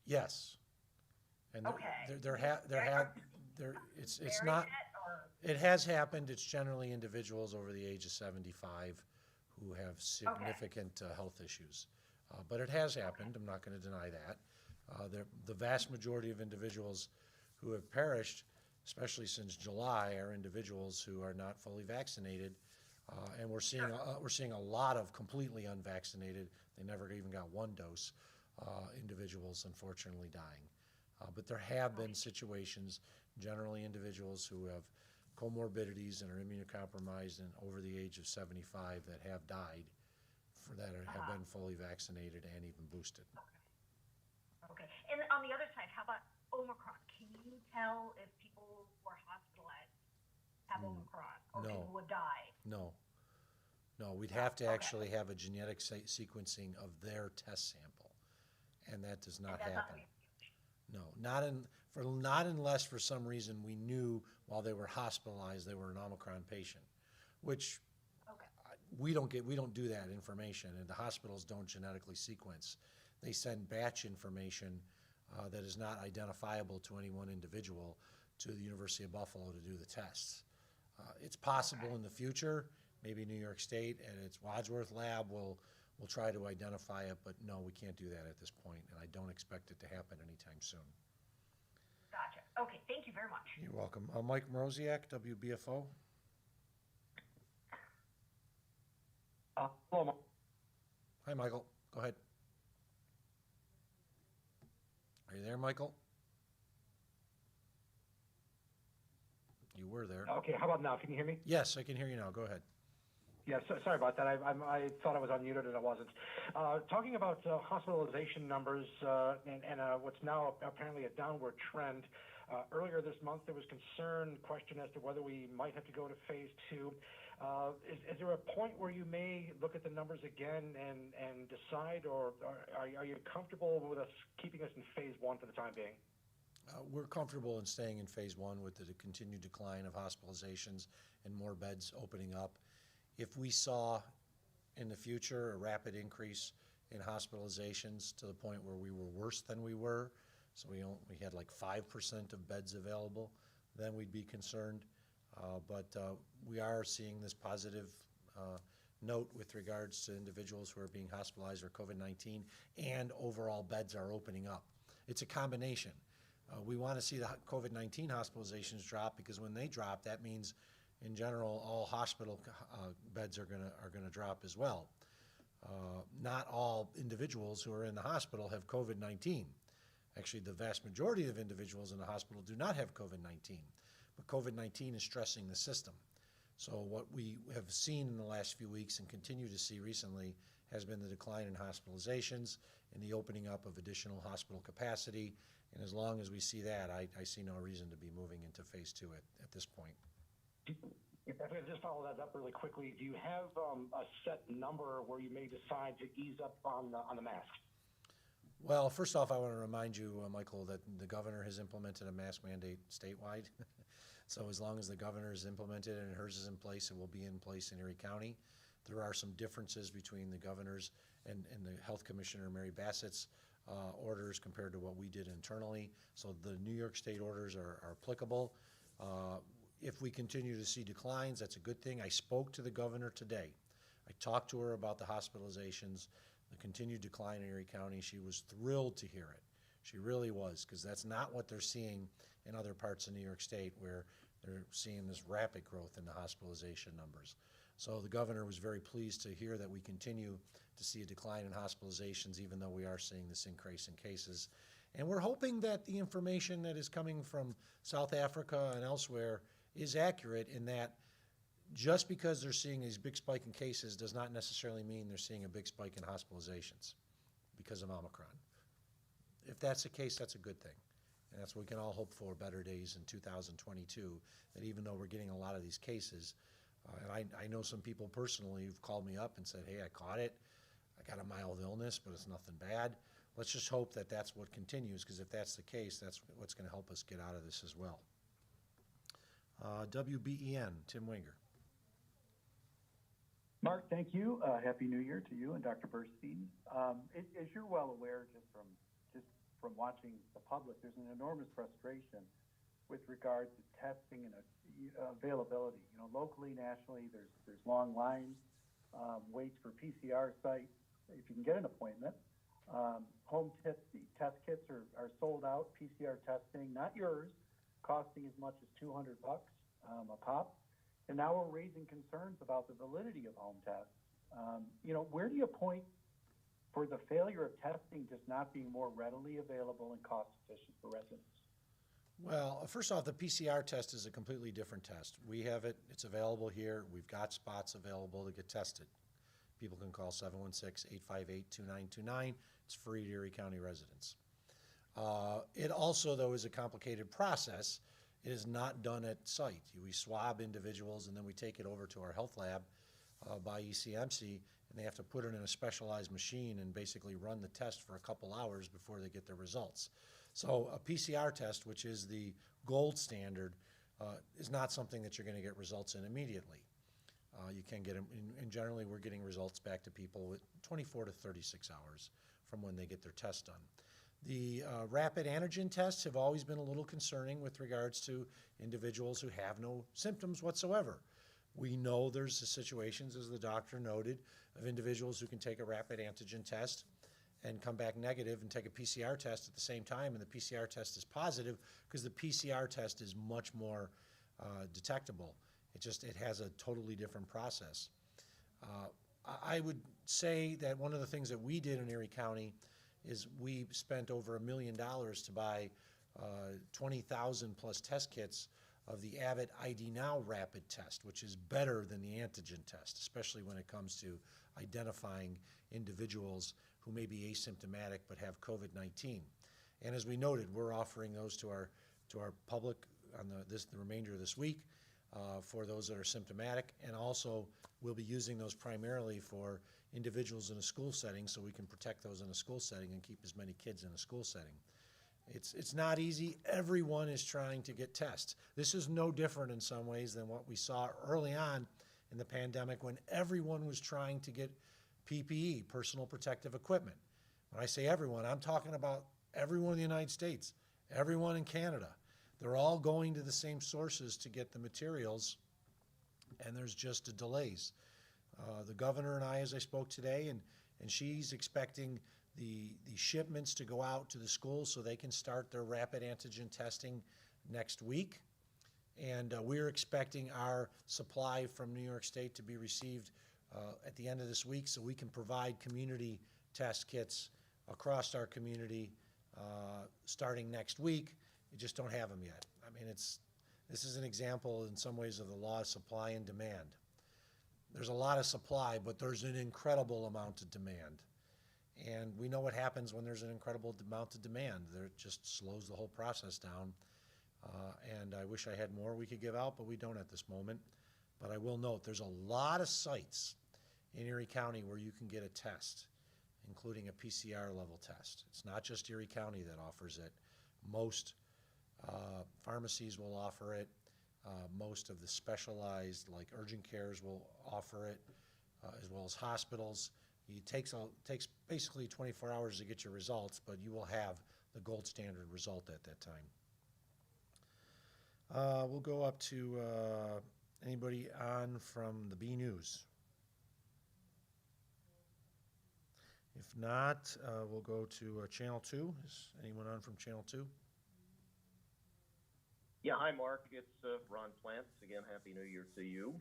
A: Yes. And
C: Okay.
A: it's not, it has happened. It's generally individuals over the age of 75 who have significant health issues. But it has happened. I'm not going to deny that. The vast majority of individuals who have perished, especially since July, are individuals who are not fully vaccinated. And we're seeing a lot of completely unvaccinated, they never even got one dose, individuals unfortunately dying. But there have been situations, generally individuals who have comorbidities and are immunocompromised and over the age of 75 that have died have been fully vaccinated and even boosted.
C: Okay. And on the other side, how about Omicron? Can you tell if people who are hospitalized have Omicron or
A: no.
C: people who have died?
A: No, we'd have to actually have a genetic sequencing of their test sample, and that does not happen. No, not unless for some reason we knew while they were hospitalized they were an Omicron patient, which we don't do that information, and the hospitals don't genetically sequence. They send batch information that is not identifiable to any one individual to the University of Buffalo to do the tests. It's possible in the future, maybe New York State and its Wadsworth lab will try to identify it, but no, we can't do that at this point, and I don't expect it to happen anytime soon.
C: Gotcha. Okay, thank you very much.
A: You're welcome. Mike Mroziak, WBFO.
D: Hello, Mike.
A: Hi, Michael. Go ahead. Are you there, Michael? You were there.
D: Okay, how about now? Can you hear me?
A: Yes, I can hear you now. Go ahead.
D: Yeah, sorry about that. I thought I was unmuted and I wasn't. Talking about hospitalization numbers and what's now apparently a downward trend. Earlier this month, there was question as to whether we might have to go to phase 2. Is there a point where you may look at the numbers again and decide, or are you comfortable with us keeping us in phase 1 for the time being?
A: We're comfortable in staying in phase 1 with the continued decline of hospitalizations and more beds opening up. If we saw in the future a rapid increase in hospitalizations to the point where we were worse than we were, so we had like 5% of beds available, then we'd be concerned. But we are seeing this positive note with regards to individuals who are being hospitalized for COVID-19, and overall beds are opening up. It's a combination. We want to see the COVID-19 hospitalizations drop, because when they drop, that means in general all hospital beds are gonna drop as well. Not all individuals who are in the hospital have COVID-19. Actually, the vast majority of individuals in the hospital do not have COVID-19, but COVID-19 is stressing the system. So what we have seen in the last few weeks and continue to see recently has been the decline in hospitalizations and the opening up of additional hospital capacity. And as long as we see that, I see no reason to be moving into phase 2 at this point.
D: If I could just follow that up really quickly, do you have a set number where you may decide to ease up on the masks?
A: Well, first off, I want to remind you, Michael, that the governor has implemented a mask mandate statewide. So as long as the governor has implemented it and hers is in place, it will be in place in Erie County. There are some differences between the governor's and the health commissioner, Mary Bassett's orders compared to what we did internally. So the New York State orders are applicable. If we continue to see declines, that's a good thing. I spoke to the governor today. I talked to her about the hospitalizations, the continued decline in Erie County. She was thrilled to hear it. She really was, because that's not what they're seeing in other parts of New York State, where they're seeing this rapid growth in the hospitalization numbers. So the governor was very pleased to hear that we continue to see a decline in hospitalizations, even though we are seeing this increase in cases. And we're hoping that the information that is coming from South Africa and elsewhere is accurate, in that just because they're seeing these big spike in cases does not necessarily mean they're seeing a big spike in hospitalizations because of Omicron. If that's the case, that's a good thing. And that's what we can all hope for, better days in 2022, that even though we're getting a lot of these cases, and I know some people personally who've called me up and said, hey, I caught it, I got a mild illness, but it's nothing bad. Let's just hope that that's what continues, because if that's the case, that's what's going to help us get out of this as well. WBEN, Tim Winger.
E: Mark, thank you. Happy New Year to you and Dr. Burstein. As you're well aware, just from watching the public, there's an enormous frustration with regard to testing and availability. You know, locally, nationally, there's long lines, waits for PCR sites. If you can get an appointment, home test kits are sold out. PCR testing, not yours, costing as much as $200 a pop. And now we're raising concerns about the validity of home tests. Where do you point for the failure of testing just not being more readily available and cost efficient for residents?
A: Well, first off, the PCR test is a completely different test. We have it, it's available here. We've got spots available to get tested. People can call 716-858-2929. It's free to Erie County residents. It also, though, is a complicated process. It is not done at site. We swab individuals and then we take it over to our health lab by ECMC, and they have to put it in a specialized machine and basically run the test for a couple hours before they get their results. So a PCR test, which is the gold standard, is not something that you're going to get results in immediately. You can get them, and generally we're getting results back to people with 24 to 36 hours from when they get their test done. The rapid antigen tests have always been a little concerning with regards to individuals who have no symptoms whatsoever. We know there's the situations, as the doctor noted, of individuals who can take a rapid antigen test and come back negative and take a PCR test at the same time, and the PCR test is positive because the PCR test is much more detectable. It has a totally different process. I would say that one of the things that we did in Erie County is we spent over $1 million to buy 20,000 plus test kits of the Abbott ID Now rapid test, which is better than the antigen test, especially when it comes to identifying individuals who may be asymptomatic but have COVID-19. And as we noted, we're offering those to our public on the remainder of this week for those that are symptomatic, and also we'll be using those primarily for individuals in a school setting, so we can protect those in a school setting and keep as many kids in a school setting. It's not easy. Everyone is trying to get tests. This is no different in some ways than what we saw early on in the pandemic when everyone was trying to get PPE, personal protective equipment. When I say everyone, I'm talking about everyone in the United States, everyone in Canada. They're all going to the same sources to get the materials, and there's just delays. The governor and I, as I spoke today, and she's expecting the shipments to go out to the schools so they can start their rapid antigen testing next week. And we're expecting our supply from New York State to be received at the end of this week, so we can provide community test kits across our community starting next week. You just don't have them yet. I mean, this is an example in some ways of the law of supply and demand. There's a lot of supply, but there's an incredible amount of demand. And we know what happens when there's an incredible amount of demand. It just slows the whole process down. And I wish I had more we could give out, but we don't at this moment. But I will note there's a lot of sites in Erie County where you can get a test, including a PCR level test. It's not just Erie County that offers it. Most pharmacies will offer it. Most of the specialized, like urgent cares, will offer it, as well as hospitals. It takes basically 24 hours to get your results, but you will have the gold standard result at that time. We'll go up to anybody on from the B News. If not, we'll go to Channel 2. Is anyone on from Channel 2?
F: Yeah, hi, Mark. It's Ron Plants. Again, Happy New Year to you.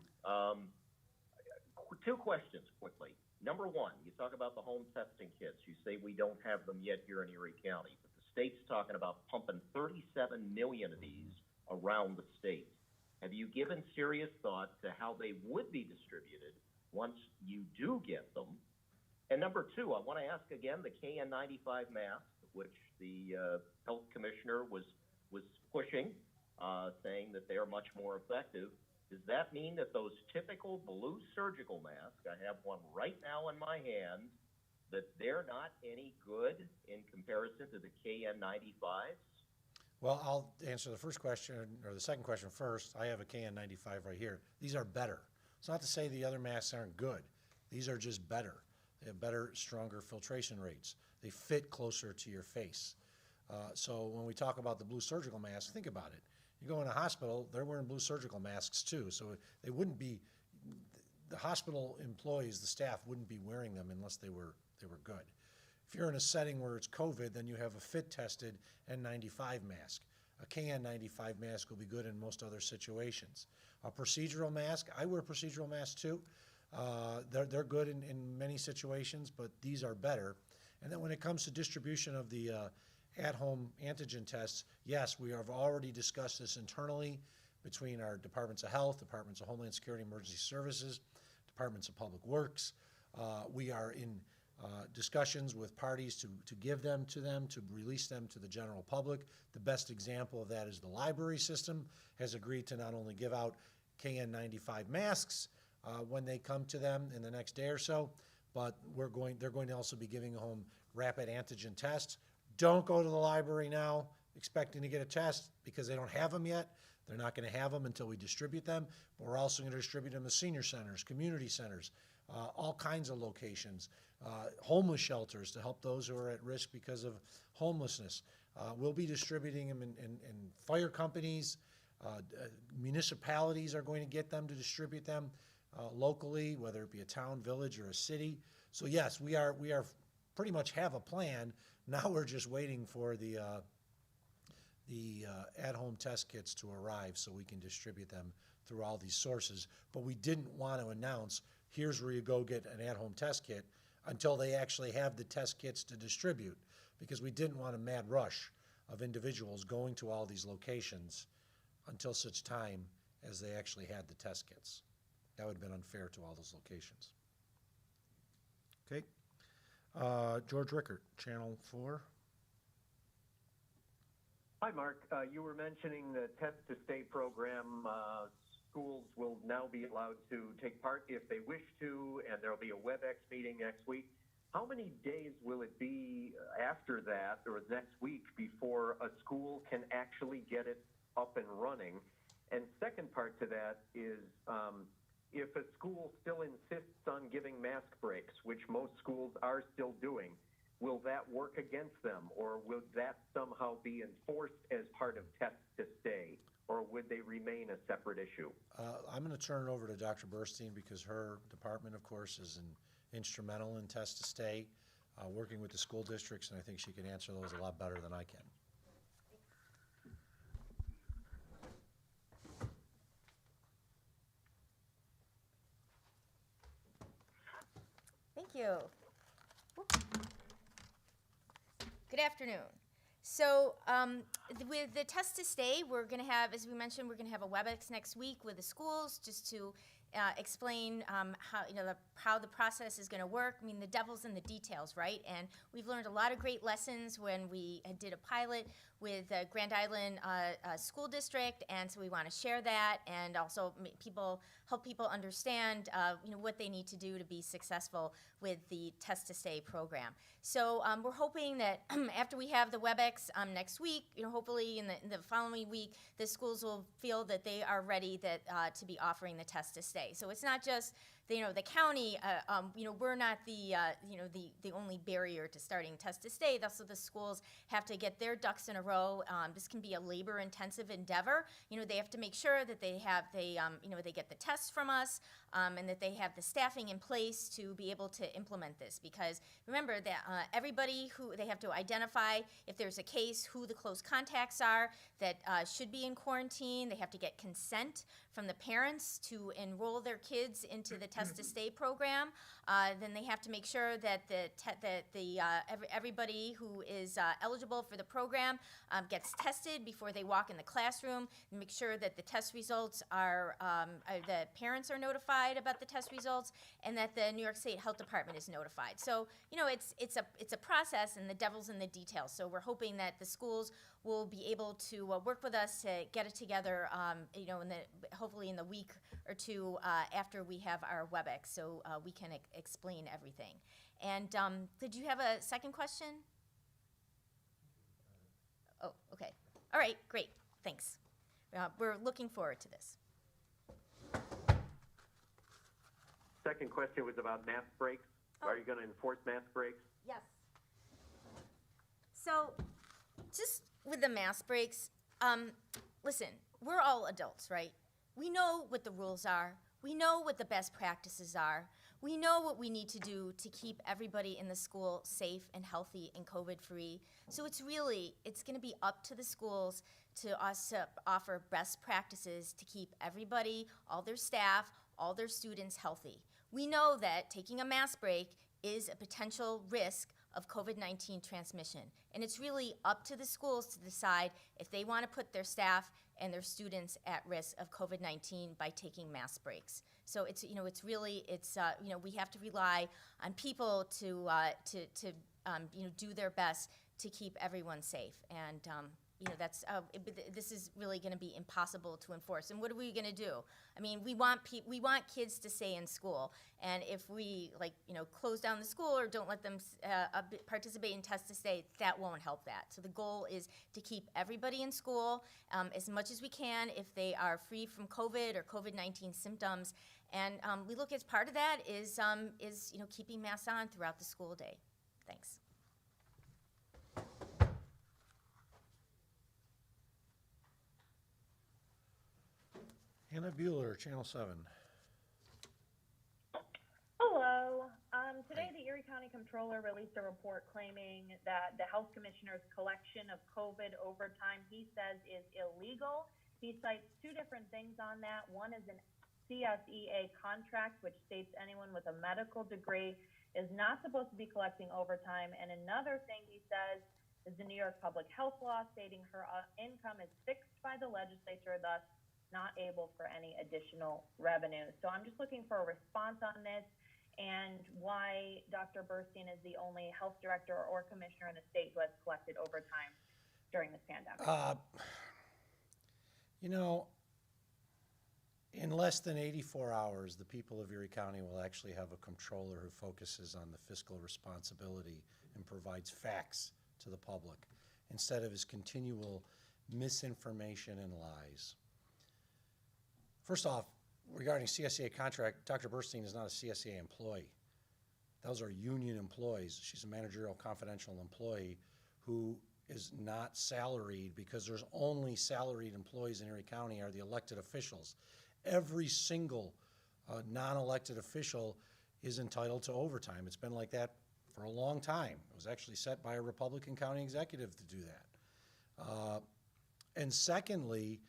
F: Two questions quickly. Number one, you talk about the home testing kits. You say we don't have them yet here in Erie County, but the state's talking about pumping 37 million of these around the state. Have you given serious thought to how they would be distributed once you do get them? And number two, I want to ask again the KN95 mask, which the health commissioner was pushing, saying that they are much more effective. Does that mean that those typical blue surgical masks, I have one right now in my hand, that they're not any good in comparison to the KN95s?
A: Well, I'll answer the first question, or the second question first. I have a KN95 right here. These are better. It's not to say the other masks aren't good. These are just better. They have better, stronger filtration rates. They fit closer to your face. So when we talk about the blue surgical mask, think about it. You go in a hospital, they're wearing blue surgical masks too, so they wouldn't be, the hospital employees, the staff wouldn't be wearing them unless they were good. If you're in a setting where it's COVID, then you have a fit-tested N95 mask. A KN95 mask will be good in most other situations. A procedural mask, I wear procedural masks too. They're good in many situations, but these are better. And then when it comes to distribution of the at-home antigen tests, yes, we have already discussed this internally between our Departments of Health, Departments of Homeland Security, Emergency Services, Departments of Public Works. We are in discussions with parties to give them to release them to the general public. The best example of that is the library system has agreed to not only give out KN95 masks when they come to them in the next day or so, but they're going to also be giving home rapid antigen tests. Don't go to the library now expecting to get a test because they don't have them yet. They're not going to have them until we distribute them, but we're also going to distribute them to senior centers, community centers, all kinds of locations, homeless shelters to help those who are at risk because of homelessness. We'll be distributing them in fire companies. Municipalities are going to get them to distribute them locally, whether it be a town, village, or a city. So yes, we are pretty much have a plan. Now we're just waiting for the at-home test kits to arrive so we can distribute them through all these sources. But we didn't want to announce, here's where you go get an at-home test kit until they actually have the test kits to distribute, because we didn't want a mad rush of individuals going to all these locations until such time as they actually had the test kits. That would have been unfair to all those locations. Okay. George Rickert, Channel 4.
G: Hi, Mark. You were mentioning the Test to Stay program. Schools will now be allowed to take part if they wish to, and there'll be a WebEx meeting next week. How many days will it be after that, or next week, before a school can actually get it up and running? And second part to that is, if a school still insists on giving mask breaks, which most schools are still doing, will that work against them, or will that somehow be enforced as part of Test to Stay, or would they remain a separate issue?
A: I'm going to turn it over to Dr. Burstein because her department, of course, is instrumental in Test to Stay, working with the school districts, and I think she can answer those a lot better than I can.
B: Thank you. Good afternoon. So with the Test to Stay, we're going to have, as we mentioned, we're going to have a WebEx next week with the schools just to explain how the process is going to work. I mean, the devil's in the details, right? And we've learned a lot of great lessons when we did a pilot with Grand Island School District, and so we want to share that and also help people understand what they need to do to be successful with the Test to Stay program. So we're hoping that after we have the WebEx next week, hopefully in the following week, the schools will feel that they are ready to be offering the Test to Stay. So it's not just the county. We're not the only barrier to starting Test to Stay. Also, the schools have to get their ducks in a row. This can be a labor-intensive endeavor. They have to make sure that they get the tests from us, and that they have the staffing in place to be able to implement this. Because remember that everybody they have to identify if there's a case, who the close contacts are that should be in quarantine. They have to get consent from the parents to enroll enroll their kids into the Test to Stay program, then they have to make sure that everybody who is eligible for the program gets tested before they walk in the classroom, and make sure that the test results the parents are notified about the test results, and that the New York State Health Department is notified. So, it's a process, and the devil's in the details. So we're hoping that the schools will be able to work with us to get it together, hopefully in the week or two after we have our WebEx, so we can explain everything. And did you have a second question? Oh, okay. All right, great. Thanks. We're looking forward to this.
G: Second question was about mask breaks. Are you going to enforce mask breaks?
B: Yes. So, just with the mask breaks, listen, we're all adults, right? We know what the rules are. We know what the best practices are. We know what we need to do to keep everybody in the school safe and healthy and COVID-free. So it's going to be up to the schools to offer best practices to keep everybody, all their staff, all their students healthy. We know that taking a mask break is a potential risk of COVID-19 transmission. And it's really up to the schools to decide if they want to put their staff and their students at risk of COVID-19 by taking mask breaks. So we have to rely on people to do their best to keep everyone safe. And this is really going to be impossible to enforce. And what are we going to do? I mean, we want kids to stay in school, and if we close down the school or don't let them participate in Test to Stay, that won't help that. So the goal is to keep everybody in school as much as we can if they are free from COVID or COVID-19 symptoms, and we look as part of that is keeping masks on throughout the school day. Thanks.
A: Hannah Bueller, Channel 7.
H: Hello. Today, the Erie County Comptroller released a report claiming that the Health Commissioner's collection of COVID overtime, he says, is illegal. He cites two different things on that. One is an CSEA contract, which states anyone with a medical degree is not supposed to be collecting overtime. And another thing he says is the New York Public Health Law, stating her income is fixed by the legislature, thus not able for any additional revenue. So I'm just looking for a response on this and why Dr. Burstein is the only health director or commissioner in the state who has collected overtime during this pandemic.
A: In less than 84 hours, the people of Erie County will actually have a comptroller who focuses on the fiscal responsibility and provides facts to the public instead of his continual misinformation and lies. First off, regarding CSEA contract, Dr. Burstein is not a CSEA employee. Those are union employees. She's a managerial confidential employee who is not salaried, because there's only salaried employees in Erie County are the elected officials. Every single non-elected official is entitled to overtime. It's been like that for a long time. It was actually set by a Republican county executive to do that. And secondly,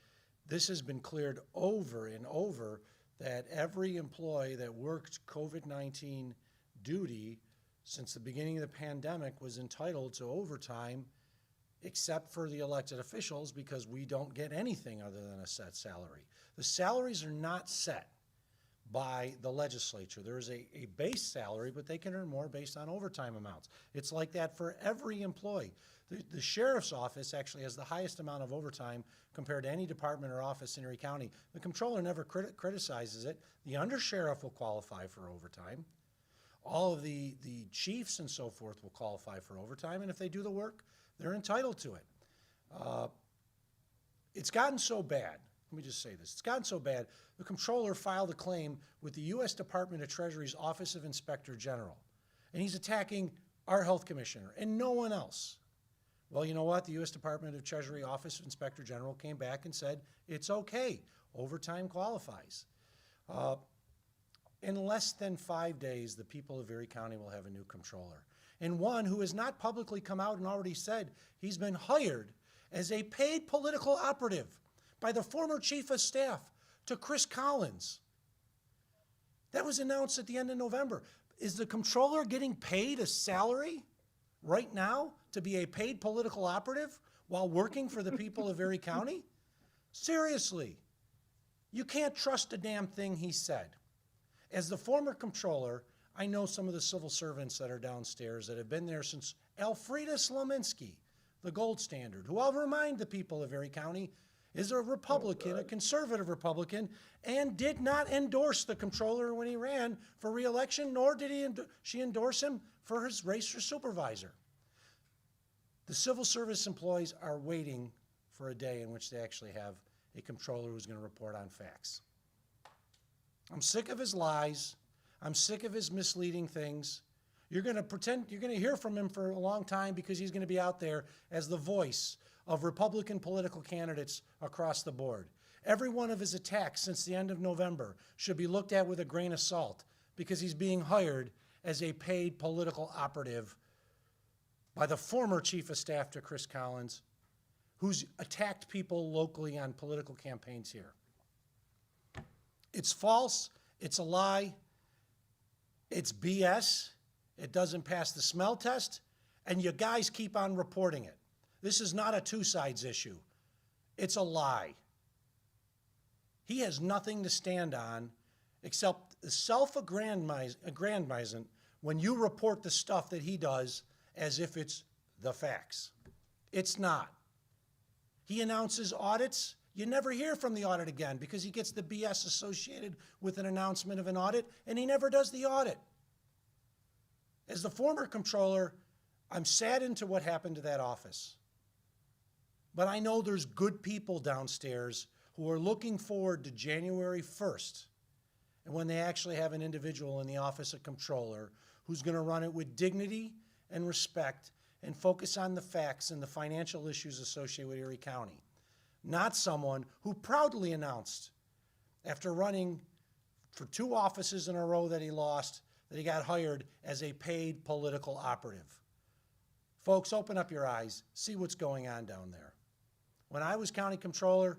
A: this has been cleared over and over that every employee that worked COVID-19 duty since the beginning of the pandemic was entitled to overtime, except for the elected officials, because we don't get anything other than a set salary. The salaries are not set by the legislature. There is a base salary, but they can earn more based on overtime amounts. It's like that for every employee. The sheriff's office actually has the highest amount of overtime compared to any department or office in Erie County. The comptroller never criticizes it. The undersheriff will qualify for overtime. All of the chiefs and so forth will qualify for overtime, and if they do the work, they're entitled to it. It's gotten so bad. Let me just say this. It's gotten so bad, the comptroller filed a claim with the U.S. Department of Treasury's Office of Inspector General, and he's attacking our health commissioner and no one else. Well, you know what? The U.S. Department of Treasury Office of Inspector General came back and said, it's okay. Overtime qualifies. In less than 5 days, the people of Erie County will have a new comptroller, and one who has not publicly come out and already said he's been hired as a paid political operative by the former chief of staff to Chris Collins. That was announced at the end of November. Is the comptroller getting paid a salary right now to be a paid political operative while working for the people of Erie County? Seriously, you can't trust a damn thing he said. As the former comptroller, I know some of the civil servants that are downstairs that have been there since Elfrida Slominski, the gold standard, who I'll remind the people of Erie County is a Republican, a conservative Republican, and did not endorse the comptroller when he ran for re-election, nor did she endorse him for his race for supervisor. The civil service employees are waiting for a day in which they actually have a comptroller who's going to report on facts. I'm sick of his lies. I'm sick of his misleading things. You're going to hear from him for a long time because he's going to be out there as the voice of Republican political candidates across the board. Every one of his attacks since the end of November should be looked at with a grain of salt because he's being hired as a paid political operative by the former chief of staff to Chris Collins, who's attacked people locally on political campaigns here. It's false, it's a lie, it's BS, it doesn't pass the smell test, and you guys keep on reporting it. This is not a two sides issue. It's a lie. He has nothing to stand on except self-aggrandizement when you report the stuff that he does as if it's the facts. It's not. He announces audits. You never hear from the audit again because he gets the BS associated with an announcement of an audit, and he never does the audit. As the former comptroller, I'm saddened to what happened to that office. But I know there's good people downstairs who are looking forward to January 1st, and when they actually have an individual in the office of comptroller who's going to run it with dignity and respect and focus on the facts and the financial issues associated with Erie County. Not someone who proudly announced, after running for 2 offices in a row that he lost, that he got hired as a paid political operative. Folks, open up your eyes, see what's going on down there. When I was county comptroller,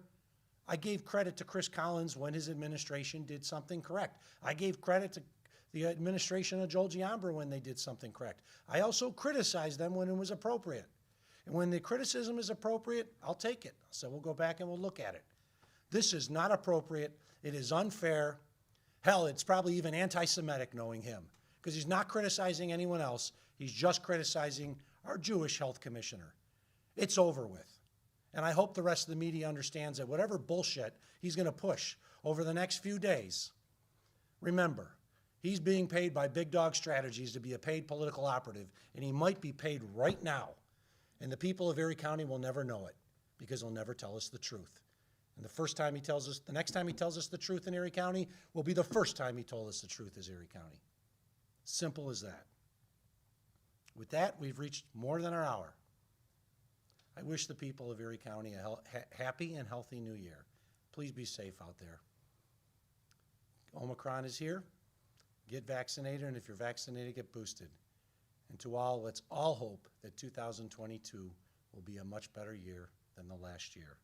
A: I gave credit to Chris Collins when his administration did something correct. I gave credit to the administration of Joel Giambra when they did something correct. I also criticized them when it was appropriate. And when the criticism is appropriate, I'll take it. So we'll go back and we'll look at it. This is not appropriate. It is unfair. Hell, it's probably even anti-Semitic knowing him because he's not criticizing anyone else. He's just criticizing our Jewish health commissioner. It's over with. And I hope the rest of the media understands that whatever bullshit he's going to push over the next few days, remember, he's being paid by Big Dog Strategies to be a paid political operative, and he might be paid right now. And the people of Erie County will never know it because he'll never tell us the truth. And the next time he tells us the truth in Erie County will be the first time he told us the truth as Erie County. Simple as that. With that, we've reached more than our hour. I wish the people of Erie County a happy and healthy new year. Please be safe out there. Omicron is here. Get vaccinated, and if you're vaccinated, get boosted. And to all, let's all hope that 2022 will be a much better year than the last year.